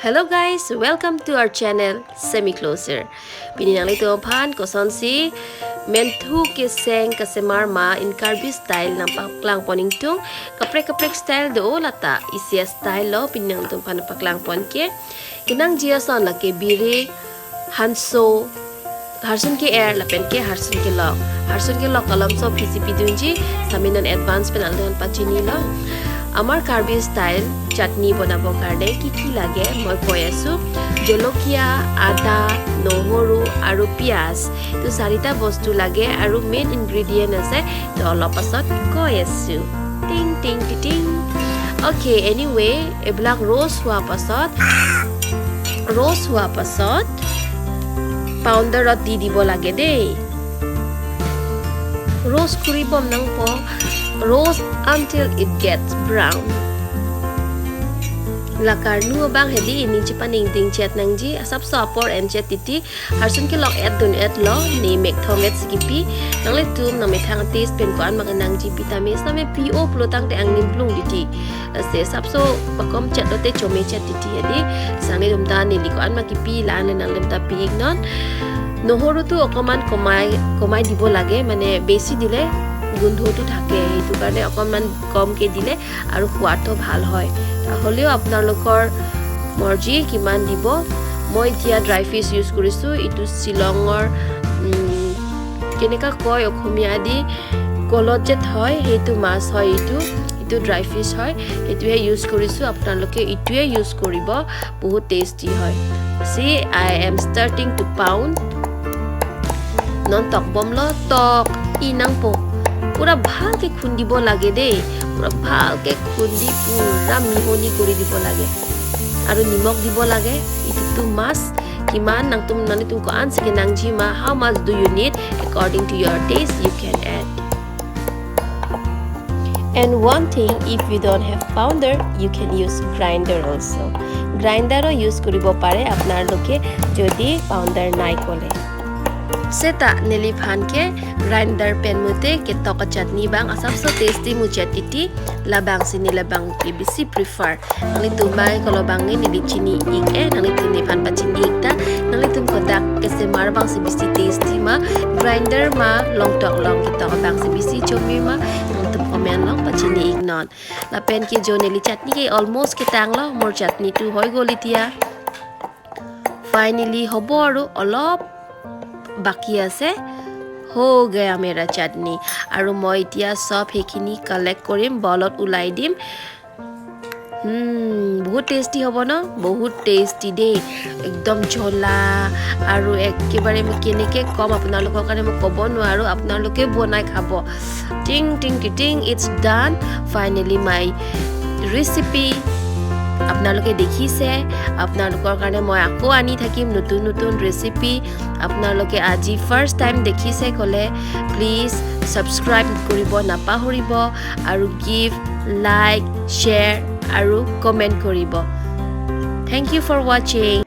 Hello guys, welcome to our channel Semi Closer. Pininang ito pan koson si mentu ke seng kasemar ma in Karbi style ng paklang poning tung kaprek style do lata isia style lo pininang ito pan paklang pon ke kinang jia son la ke biri hanso harsun ke air la pen ke harsun ke lo kalam so PCP dunji saminan advance penal don pachini lo Amar Karbi style chutney bonabo karne ki lage moi koi asu jolokia ada nohoru aru pias to sarita bostu lage aru main ingredient ase to olop asot koi asu ting ting ting okay anyway a black rose hua pasot pounder ot di dibo lage de rose kuri bom nang po roast until it gets brown. La karnu bang hedi ini ci paning ting chat nang ji asap sopor and chat titi harsun ke lok et lo ni mek thomet skipi nang le tum nang me thang tis pen ko an maganang ji vitamin na me PO plotang te ang nimplung diti se sapso pakom chat lo te chome chat titi hedi sang ni dum ta ni li ko an makipi la an nang lem ta pi non nohoru tu okoman komai dibo lage mane besi dile গুন্ধটো থাকে এইটো কাৰণে অকমান কমকে দিলে আৰু খোৱাটো ভাল হয় হলেও আপোনালোকৰ মৰ্জি কিমান দিব মই এতিয়া ড্ৰাই ফিশ ইউজ কৰিছো ইটো শিলঙৰ কেনেকা কয় অসমীয়া দি কলত যে হয় সেইটো মাছ হয় ইটো ড্ৰাই ফিশ হয় এটোৱে ইউজ কৰিছো আপোনালোকে ইটোৱে ইউজ কৰিব বহুত টেস্টি হয় see I am starting to pound নন টক বমলো টক ইনাং পো পুৰা ভালকে খুন্দিব লাগে দে পুৰা ভালকে খুন্দি পুৰা মিহনি কৰি দিব লাগে আৰু নিমখ দিব লাগে ইটো মাছ কিমান নং তুম নানি তুমকো আনসকে নাংজি মা how much do you need according to your taste you can add and one thing if you don't have pounder you can use grinder also grinder use কৰিব পাৰে আপোনাৰ লোকে যদি pounder নাই কলে Seta nili phan ke grinder pen mute ke toka chutney bang asap so tasty mu chatiti labang sini labang bisi prefer nali tumbai kalau bang ni nili chini ik nali tuni phan pa chini ik ta nali tum kodak ke se mar bang si bisi tasty ma grinder ma long ke toka bang si bisi chomi ma nali tum komen long pa chini ik non la pen ke jo nili chutney ke almost ke tang lo more chutney tu hoi goli tia finally hobo aru olop বাকি আছে हो गया मेरा चटनी আৰু মই এতিয়া সব হেখিনি collect কৰিম বলত উলাই দিম বহুত টেস্টি হ'ব ন বহুত টেস্টি দে একদম ঝোলা আৰু একেবাৰে মই কেনেকে কম আপোনালোকৰ কাৰণে মই ক'ব নোৱাৰো আপোনালোকে বনাই খাব টিং টিং টিং it's done finally my recipe আপোনালোকে দেখিছে আপোনালোকৰ কাৰণে মই আকৌ আনি থাকিম নতুন ৰেচিপি আপোনালোকে আজি ফাৰ্স্ট টাইম দেখিছে কলে প্লিজ সাবস্ক্ৰাইব কৰিব নাপাহৰিব আৰু গিভ লাইক শ্বেয়াৰ আৰু কমেন্ট কৰিব থ্যাংক ইউ ফৰ ওয়াচিং